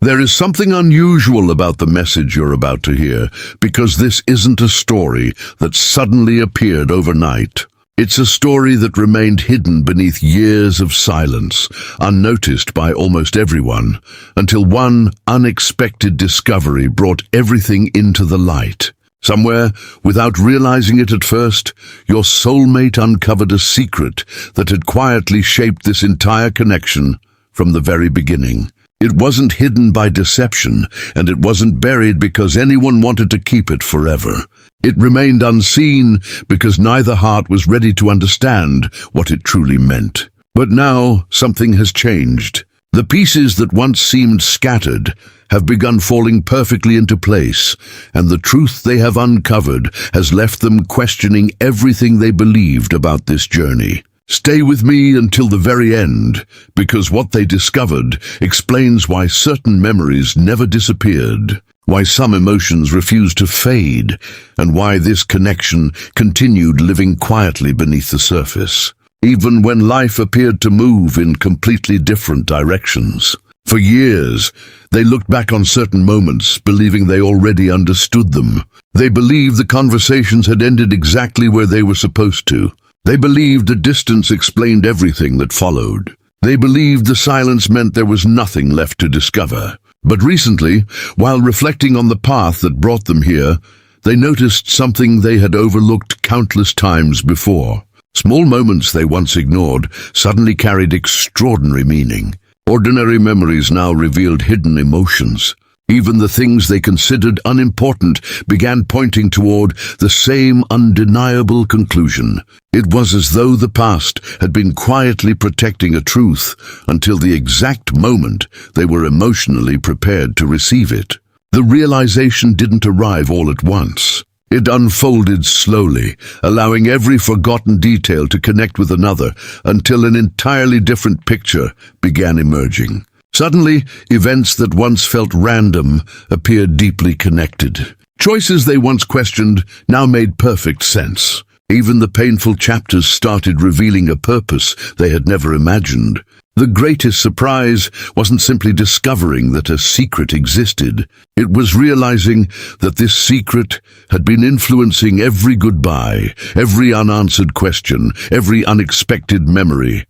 There is something unusual about the message you're about to hear, because this isn't a story that suddenly appeared overnight. It's a story that remained hidden beneath years of silence, unnoticed by almost everyone, until one unexpected discovery brought everything into the light. Somewhere, without realizing it at first, your soulmate uncovered a secret that had quietly shaped this entire connection from the very beginning. It wasn't hidden by deception, and it wasn't buried because anyone wanted to keep it forever. It remained unseen because neither heart was ready to understand what it truly meant. But now, something has changed. The pieces that once seemed scattered have begun falling perfectly into place, and the truth they have uncovered has left them questioning everything they believed about this journey. Stay with me until the very end, because what they discovered explains why certain memories never disappeared, why some emotions refused to fade, and why this connection continued living quietly beneath the surface, even when life appeared to move in completely different directions. For years, they looked back on certain moments, believing they already understood them. They believed the conversations had ended exactly where they were supposed to. They believed the distance explained everything that followed. They believed the silence meant there was nothing left to discover. But recently, while reflecting on the path that brought them here, they noticed something they had overlooked countless times before. Small moments they once ignored suddenly carried extraordinary meaning. Ordinary memories now revealed hidden emotions. Even the things they considered unimportant began pointing toward the same undeniable conclusion. It was as though the past had been quietly protecting a truth until the exact moment they were emotionally prepared to receive it. The realization didn't arrive all at once. It unfolded slowly, allowing every forgotten detail to connect with another until an entirely different picture began emerging. Suddenly, events that once felt random appeared deeply connected. Choices they once questioned now made perfect sense. Even the painful chapters started revealing a purpose they had never imagined. The greatest surprise wasn't simply discovering that a secret existed. It was realizing that this secret had been influencing every goodbye, every unanswered question, every unexpected memory,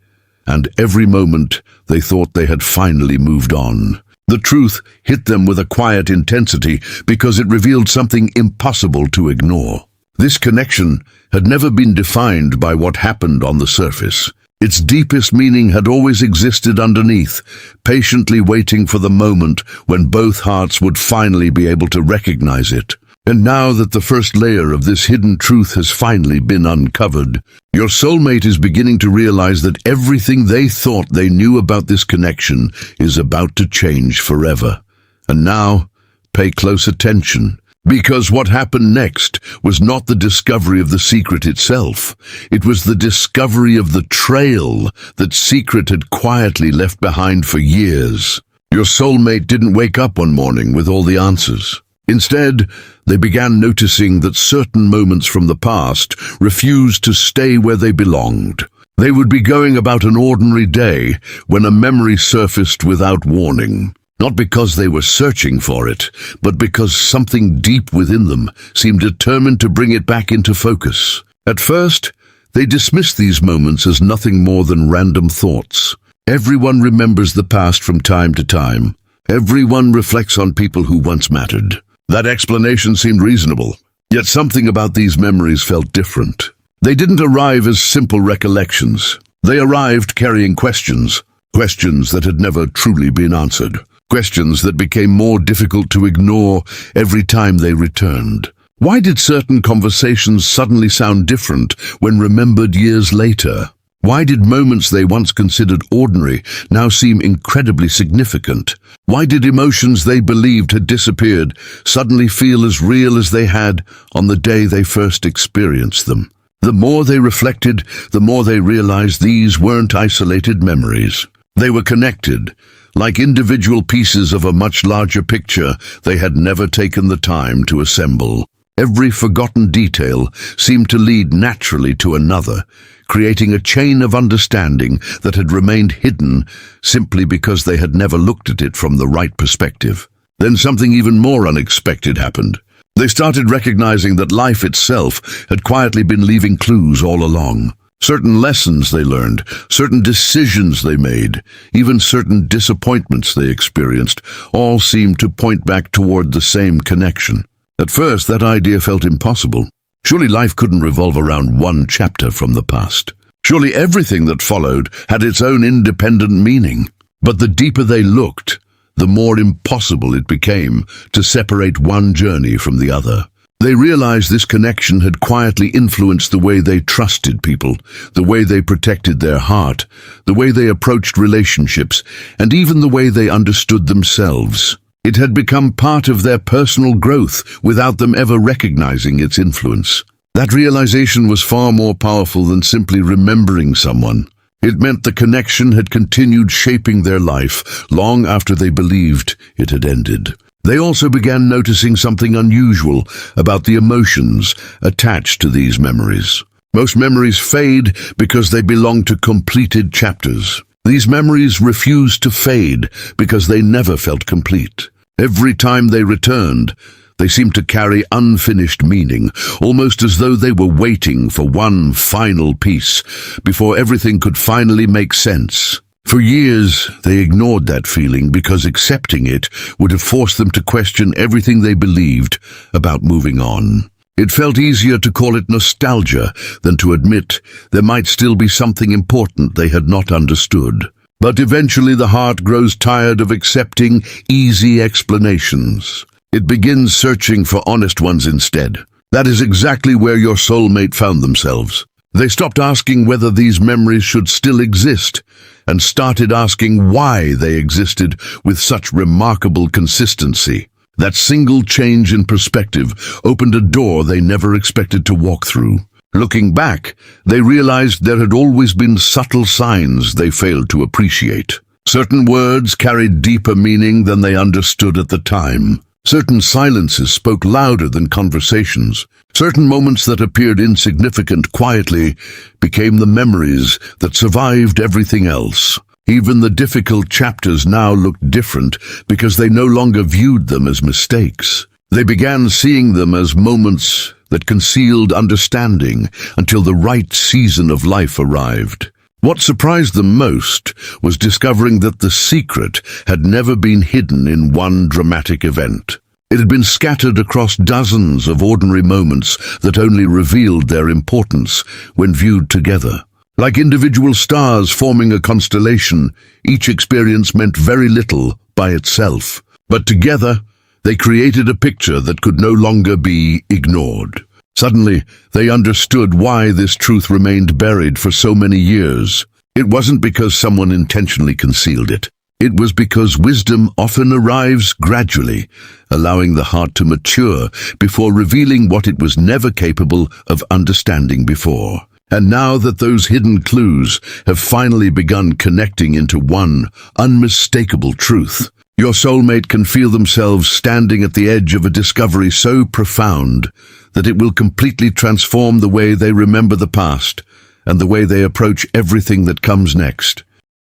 and every moment they thought they had finally moved on. The truth hit them with a quiet intensity because it revealed something impossible to ignore. This connection had never been defined by what happened on the surface. Its deepest meaning had always existed underneath, patiently waiting for the moment when both hearts would finally be able to recognize it. And now that the first layer of this hidden truth has finally been uncovered, your soulmate is beginning to realize that everything they thought they knew about this connection is about to change forever. And now, pay close attention, because what happened next was not the discovery of the secret itself. It was the discovery of the trail that secret had quietly left behind for years. Your soulmate didn't wake up one morning with all the answers. Instead, they began noticing that certain moments from the past refused to stay where they belonged. They would be going about an ordinary day when a memory surfaced without warning. Not because they were searching for it, but because something deep within them seemed determined to bring it back into focus. At first, they dismissed these moments as nothing more than random thoughts. Everyone remembers the past from time to time. Everyone reflects on people who once mattered. That explanation seemed reasonable, yet something about these memories felt different. They didn't arrive as simple recollections. They arrived carrying questions that had never truly been answered. Questions that became more difficult to ignore every time they returned. Why did certain conversations suddenly sound different when remembered years later? Why did moments they once considered ordinary now seem incredibly significant? Why did emotions they believed had disappeared suddenly feel as real as they had on the day they first experienced them? The more they reflected, the more they realized these weren't isolated memories. They were connected, like individual pieces of a much larger picture they had never taken the time to assemble. Every forgotten detail seemed to lead naturally to another, creating a chain of understanding that had remained hidden simply because they had never looked at it from the right perspective. Then something even more unexpected happened. They started recognizing that life itself had quietly been leaving clues all along. Certain lessons they learned, certain decisions they made, even certain disappointments they experienced, all seemed to point back toward the same connection. At first, that idea felt impossible. Surely life couldn't revolve around one chapter from the past. Surely everything that followed had its own independent meaning. But the deeper they looked, the more impossible it became to separate one journey from the other. They realized this connection had quietly influenced the way they trusted people, the way they protected their heart, the way they approached relationships, and even the way they understood themselves. It had become part of their personal growth without them ever recognizing its influence. That realization was far more powerful than simply remembering someone. It meant the connection had continued shaping their life long after they believed it had ended. They also began noticing something unusual about the emotions attached to these memories. Most memories fade because they belong to completed chapters. These memories refused to fade because they never felt complete. Every time they returned, they seemed to carry unfinished meaning, almost as though they were waiting for one final piece before everything could finally make sense. For years, they ignored that feeling because accepting it would have forced them to question everything they believed about moving on. It felt easier to call it nostalgia than to admit there might still be something important they had not understood. But eventually the heart grows tired of accepting easy explanations. It begins searching for honest ones instead. That is exactly where your soulmate found themselves. They stopped asking whether these memories should still exist and started asking why they existed with such remarkable consistency. That single change in perspective opened a door they never expected to walk through. Looking back, they realized there had always been subtle signs they failed to appreciate. Certain words carried deeper meaning than they understood at the time. Certain silences spoke louder than conversations. Certain moments that appeared insignificant quietly became the memories that survived everything else. Even the difficult chapters now looked different because they no longer viewed them as mistakes. They began seeing them as moments that concealed understanding until the right season of life arrived. What surprised them most was discovering that the secret had never been hidden in one dramatic event. It had been scattered across dozens of ordinary moments that only revealed their importance when viewed together. Like individual stars forming a constellation, each experience meant very little by itself. But together, they created a picture that could no longer be ignored. Suddenly, they understood why this truth remained buried for so many years. It wasn't because someone intentionally concealed it. It was because wisdom often arrives gradually, allowing the heart to mature before revealing what it was never capable of understanding before. And now that those hidden clues have finally begun connecting into one unmistakable truth, your soulmate can feel themselves standing at the edge of a discovery so profound that it will completely transform the way they remember the past and the way they approach everything that comes next.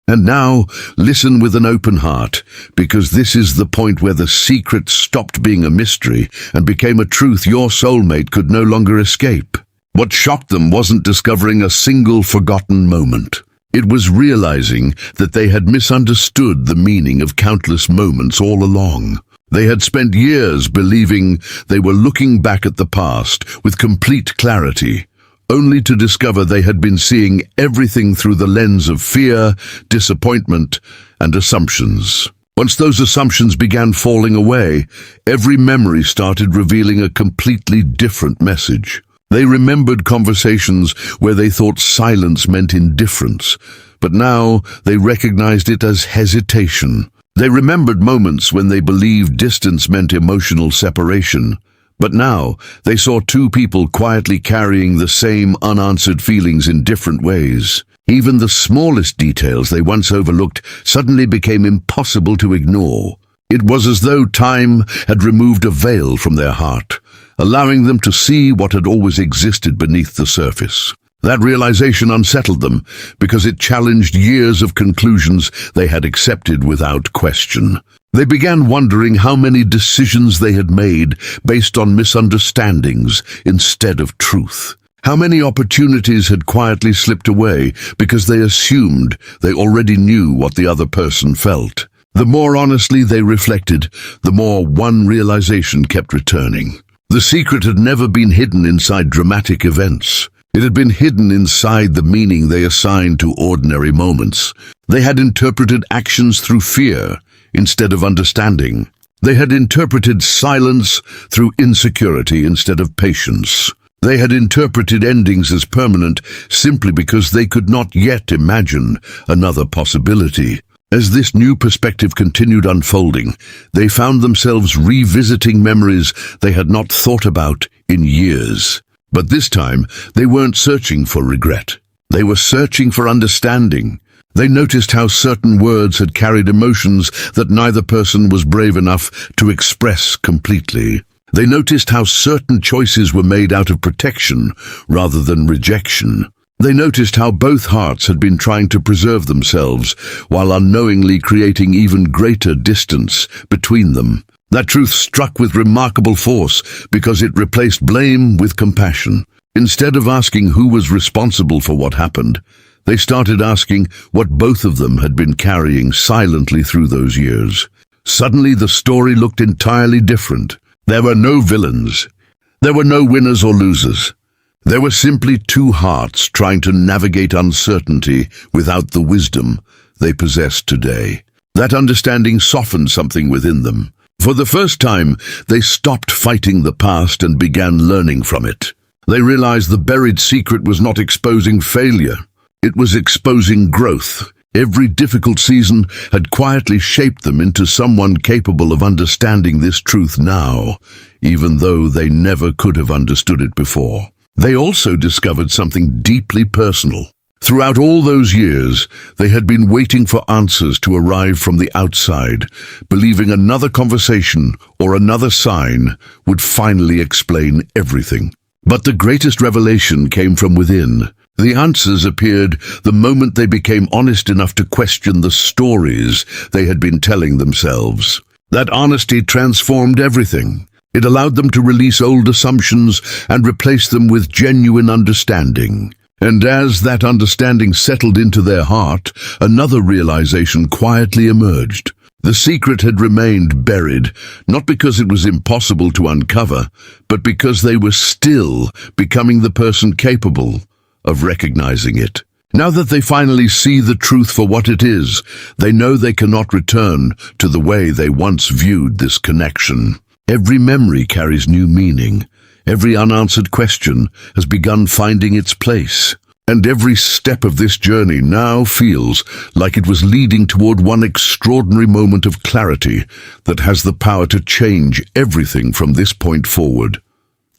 And now, listen with an open heart, because this is the point where the secret stopped being a mystery and became a truth your soulmate could no longer escape. What shocked them wasn't discovering a single forgotten moment. It was realizing that they had misunderstood the meaning of countless moments all along. They had spent years believing they were looking back at the past with complete clarity, only to discover they had been seeing everything through the lens of fear, disappointment, and assumptions. Once those assumptions began falling away, every memory started revealing a completely different message. They remembered conversations where they thought silence meant indifference, but now they recognized it as hesitation. They remembered moments when they believed distance meant emotional separation, but now they saw two people quietly carrying the same unanswered feelings in different ways. Even the smallest details they once overlooked suddenly became impossible to ignore. It was as though time had removed a veil from their heart, allowing them to see what had always existed beneath the surface. That realization unsettled them because it challenged years of conclusions they had accepted without question. They began wondering how many decisions they had made based on misunderstandings instead of truth. How many opportunities had quietly slipped away because they assumed they already knew what the other person felt. The more honestly they reflected, the more one realization kept returning. The secret had never been hidden inside dramatic events. It had been hidden inside the meaning they assigned to ordinary moments. They had interpreted actions through fear instead of understanding. They had interpreted silence through insecurity instead of patience. They had interpreted endings as permanent simply because they could not yet imagine another possibility. As this new perspective continued unfolding, they found themselves revisiting memories they had not thought about in years. But this time, they weren't searching for regret. They were searching for understanding. They noticed how certain words had carried emotions that neither person was brave enough to express completely. They noticed how certain choices were made out of protection rather than rejection. They noticed how both hearts had been trying to preserve themselves while unknowingly creating even greater distance between them. That truth struck with remarkable force because it replaced blame with compassion. Instead of asking who was responsible for what happened, they started asking what both of them had been carrying silently through those years. Suddenly, the story looked entirely different. There were no villains. There were no winners or losers. There were simply two hearts trying to navigate uncertainty without the wisdom they possessed today. That understanding softened something within them. For the first time, they stopped fighting the past and began learning from it. They realized the buried secret was not exposing failure. It was exposing growth. Every difficult season had quietly shaped them into someone capable of understanding this truth now, even though they never could have understood it before. They also discovered something deeply personal. Throughout all those years, they had been waiting for answers to arrive from the outside, believing another conversation or another sign would finally explain everything. But the greatest revelation came from within. The answers appeared the moment they became honest enough to question the stories they had been telling themselves. That honesty transformed everything. It allowed them to release old assumptions and replace them with genuine understanding. And as that understanding settled into their heart, another realization quietly emerged. The secret had remained buried, not because it was impossible to uncover, but because they were still becoming the person capable of recognizing it. Now that they finally see the truth for what it is, they know they cannot return to the way they once viewed this connection. Every memory carries new meaning. Every unanswered question has begun finding its place. And every step of this journey now feels like it was leading toward one extraordinary moment of clarity that has the power to change everything from this point forward.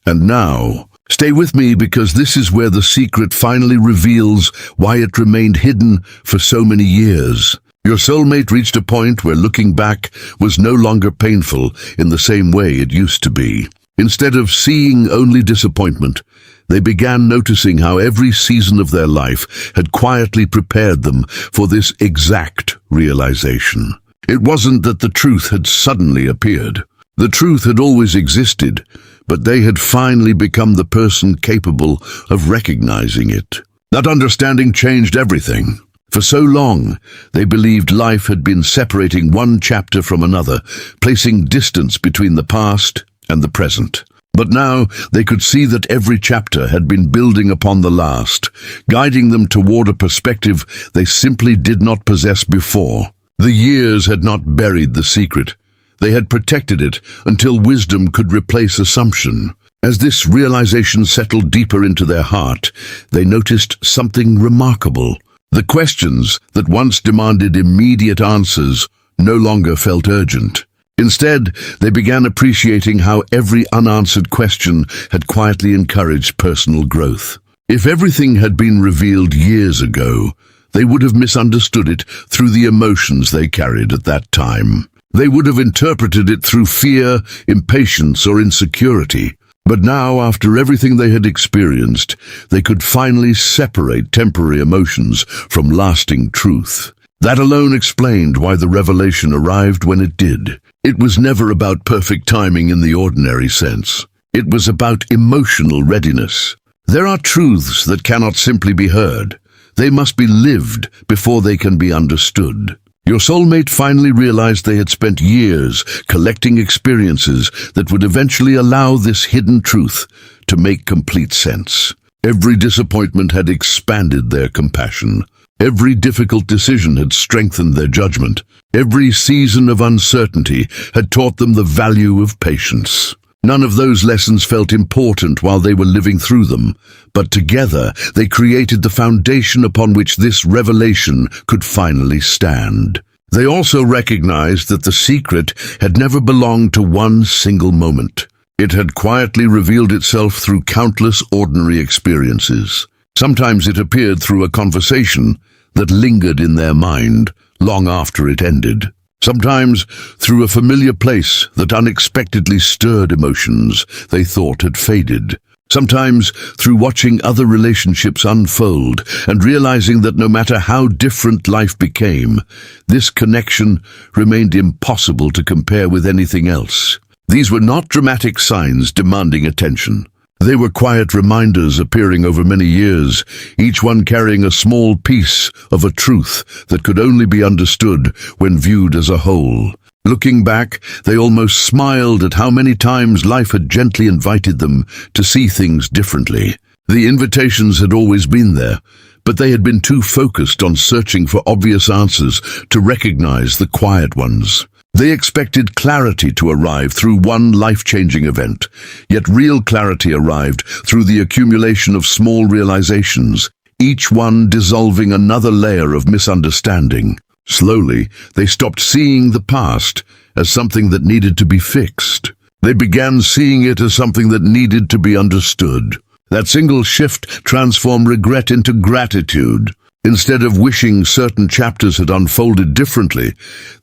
And now, stay with me because this is where the secret finally reveals why it remained hidden for so many years. Your soulmate reached a point where looking back was no longer painful in the same way it used to be. Instead of seeing only disappointment, they began noticing how every season of their life had quietly prepared them for this exact realization. It wasn't that the truth had suddenly appeared. The truth had always existed, but they had finally become the person capable of recognizing it. That understanding changed everything. For so long, they believed life had been separating one chapter from another, placing distance between the past and the present. But now they could see that every chapter had been building upon the last, guiding them toward a perspective they simply did not possess before. The years had not buried the secret. They had protected it until wisdom could replace assumption. As this realization settled deeper into their heart, they noticed something remarkable. The questions that once demanded immediate answers no longer felt urgent. Instead, they began appreciating how every unanswered question had quietly encouraged personal growth. If everything had been revealed years ago, they would have misunderstood it through the emotions they carried at that time. They would have interpreted it through fear, impatience, or insecurity. But now, after everything they had experienced, they could finally separate temporary emotions from lasting truth. That alone explained why the revelation arrived when it did. It was never about perfect timing in the ordinary sense. It was about emotional readiness. There are truths that cannot simply be heard. They must be lived before they can be understood. Your soulmate finally realized they had spent years collecting experiences that would eventually allow this hidden truth to make complete sense. Every disappointment had expanded their compassion. Every difficult decision had strengthened their judgment. Every season of uncertainty had taught them the value of patience. None of those lessons felt important while they were living through them, but together they created the foundation upon which this revelation could finally stand. They also recognized that the secret had never belonged to one single moment. It had quietly revealed itself through countless ordinary experiences. Sometimes it appeared through a conversation that lingered in their mind long after it ended. Sometimes through a familiar place that unexpectedly stirred emotions they thought had faded. Sometimes through watching other relationships unfold and realizing that no matter how different life became, this connection remained impossible to compare with anything else. These were not dramatic signs demanding attention. They were quiet reminders appearing over many years, each one carrying a small piece of a truth that could only be understood when viewed as a whole. Looking back, they almost smiled at how many times life had gently invited them to see things differently. The invitations had always been there, but they had been too focused on searching for obvious answers to recognize the quiet ones. They expected clarity to arrive through one life-changing event, yet real clarity arrived through the accumulation of small realizations, each one dissolving another layer of misunderstanding. Slowly, they stopped seeing the past as something that needed to be fixed. They began seeing it as something that needed to be understood. That single shift transformed regret into gratitude. Instead of wishing certain chapters had unfolded differently,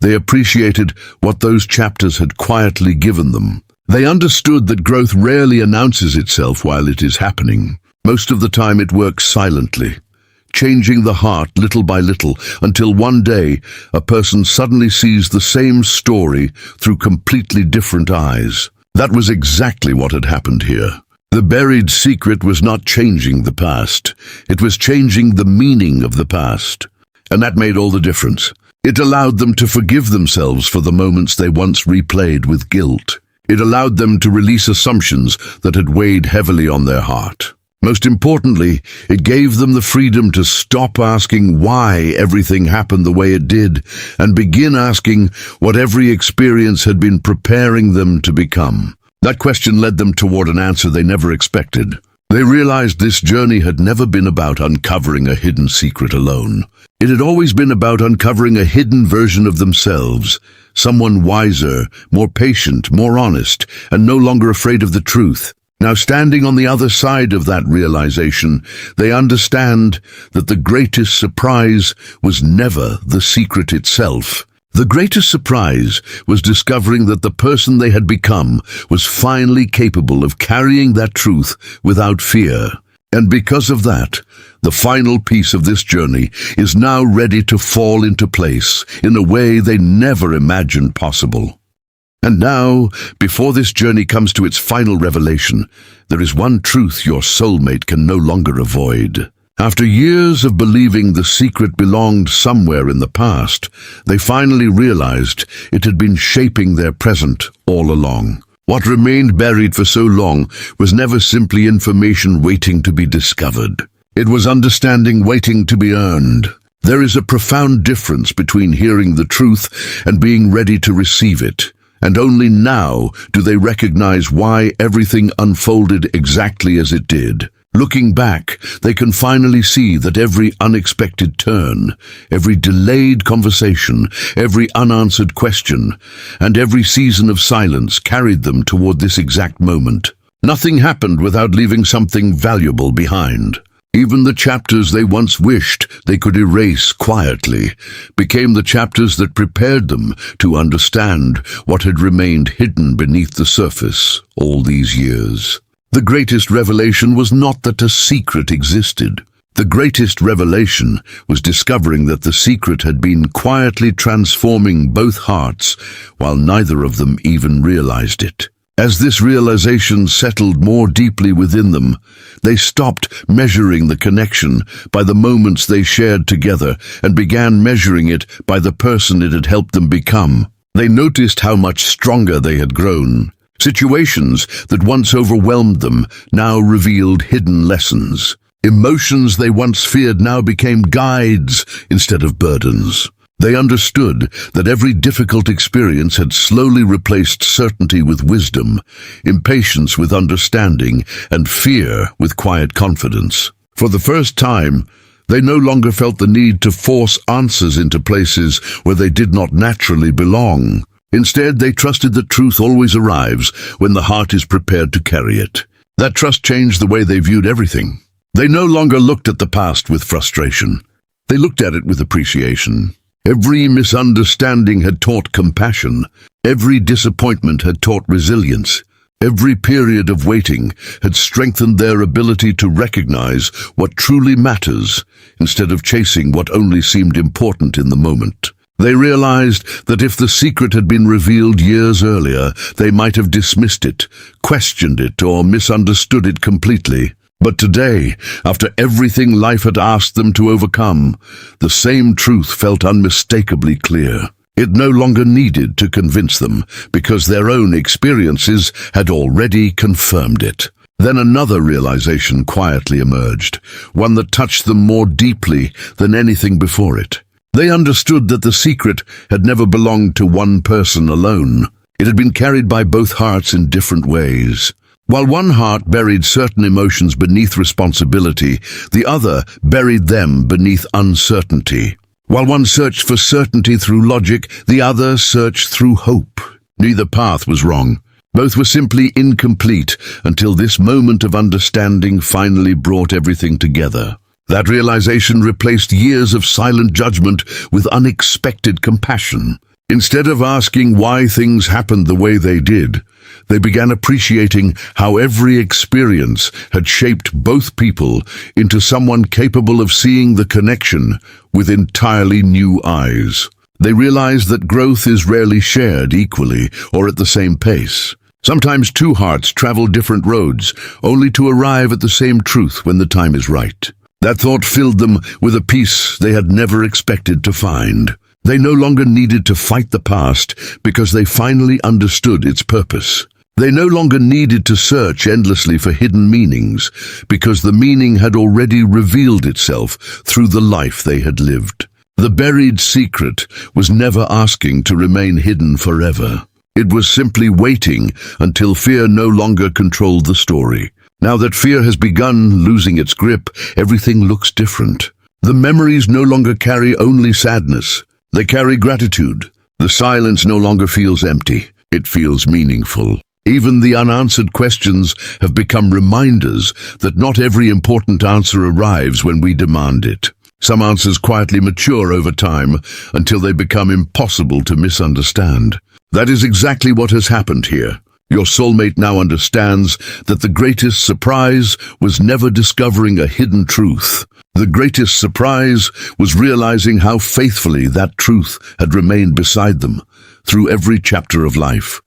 they appreciated what those chapters had quietly given them. They understood that growth rarely announces itself while it is happening. Most of the time it works silently, changing the heart little by little until one day a person suddenly sees the same story through completely different eyes. That was exactly what had happened here. The buried secret was not changing the past. It was changing the meaning of the past. And that made all the difference. It allowed them to forgive themselves for the moments they once replayed with guilt. It allowed them to release assumptions that had weighed heavily on their heart. Most importantly, it gave them the freedom to stop asking why everything happened the way it did and begin asking what every experience had been preparing them to become. That question led them toward an answer they never expected. They realized this journey had never been about uncovering a hidden secret alone. It had always been about uncovering a hidden version of themselves, someone wiser, more patient, more honest, and no longer afraid of the truth. Now, standing on the other side of that realization, they understand that the greatest surprise was never the secret itself. The greatest surprise was discovering that the person they had become was finally capable of carrying that truth without fear. And because of that, the final piece of this journey is now ready to fall into place in a way they never imagined possible. And now, before this journey comes to its final revelation, there is one truth your soulmate can no longer avoid. After years of believing the secret belonged somewhere in the past, they finally realized it had been shaping their present all along. What remained buried for so long was never simply information waiting to be discovered. It was understanding waiting to be earned. There is a profound difference between hearing the truth and being ready to receive it. And only now do they recognize why everything unfolded exactly as it did. Looking back, they can finally see that every unexpected turn, every delayed conversation, every unanswered question, and every season of silence carried them toward this exact moment. Nothing happened without leaving something valuable behind. Even the chapters they once wished they could erase quietly became the chapters that prepared them to understand what had remained hidden beneath the surface all these years. The greatest revelation was not that a secret existed. The greatest revelation was discovering that the secret had been quietly transforming both hearts, while neither of them even realized it. As this realization settled more deeply within them, they stopped measuring the connection by the moments they shared together and began measuring it by the person it had helped them become. They noticed how much stronger they had grown. Situations that once overwhelmed them now revealed hidden lessons. Emotions they once feared now became guides instead of burdens. They understood that every difficult experience had slowly replaced certainty with wisdom, impatience with understanding, and fear with quiet confidence. For the first time, they no longer felt the need to force answers into places where they did not naturally belong. Instead, they trusted that truth always arrives when the heart is prepared to carry it. That trust changed the way they viewed everything. They no longer looked at the past with frustration. They looked at it with appreciation. Every misunderstanding had taught compassion. Every disappointment had taught resilience. Every period of waiting had strengthened their ability to recognize what truly matters instead of chasing what only seemed important in the moment. They realized that if the secret had been revealed years earlier, they might have dismissed it, questioned it, or misunderstood it completely. But today, after everything life had asked them to overcome, the same truth felt unmistakably clear. It no longer needed to convince them, because their own experiences had already confirmed it. Then another realization quietly emerged, one that touched them more deeply than anything before it. They understood that the secret had never belonged to one person alone. It had been carried by both hearts in different ways. While one heart buried certain emotions beneath responsibility, the other buried them beneath uncertainty. While one searched for certainty through logic, the other searched through hope. Neither path was wrong. Both were simply incomplete until this moment of understanding finally brought everything together. That realization replaced years of silent judgment with unexpected compassion. Instead of asking why things happened the way they did, they began appreciating how every experience had shaped both people into someone capable of seeing the connection with entirely new eyes. They realized that growth is rarely shared equally or at the same pace. Sometimes two hearts travel different roads, only to arrive at the same truth when the time is right. That thought filled them with a peace they had never expected to find. They no longer needed to fight the past because they finally understood its purpose. They no longer needed to search endlessly for hidden meanings because the meaning had already revealed itself through the life they had lived. The buried secret was never asking to remain hidden forever. It was simply waiting until fear no longer controlled the story. Now that fear has begun losing its grip, everything looks different. The memories no longer carry only sadness. They carry gratitude. The silence no longer feels empty. It feels meaningful. Even the unanswered questions have become reminders that not every important answer arrives when we demand it. Some answers quietly mature over time until they become impossible to misunderstand. That is exactly what has happened here. Your soulmate now understands that the greatest surprise was never discovering a hidden truth. The greatest surprise was realizing how faithfully that truth had remained beside them through every chapter of life,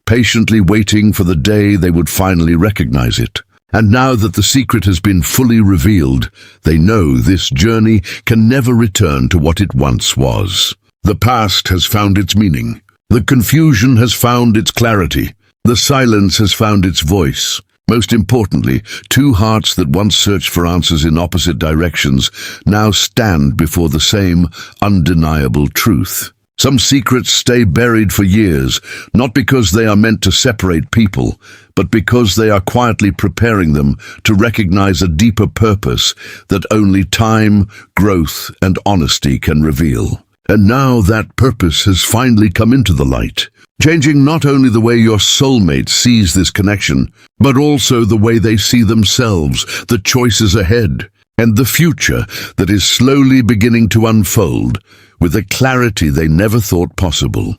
patiently waiting for the day they would finally recognize it. And now that the secret has been fully revealed, they know this journey can never return to what it once was. The past has found its meaning. The confusion has found its clarity. The silence has found its voice. Most importantly, two hearts that once searched for answers in opposite directions now stand before the same undeniable truth. Some secrets stay buried for years, not because they are meant to separate people, but because they are quietly preparing them to recognize a deeper purpose that only time, growth, and honesty can reveal. And now that purpose has finally come into the light, changing not only the way your soulmate sees this connection, but also the way they see themselves, the choices ahead, and the future that is slowly beginning to unfold with a clarity they never thought possible.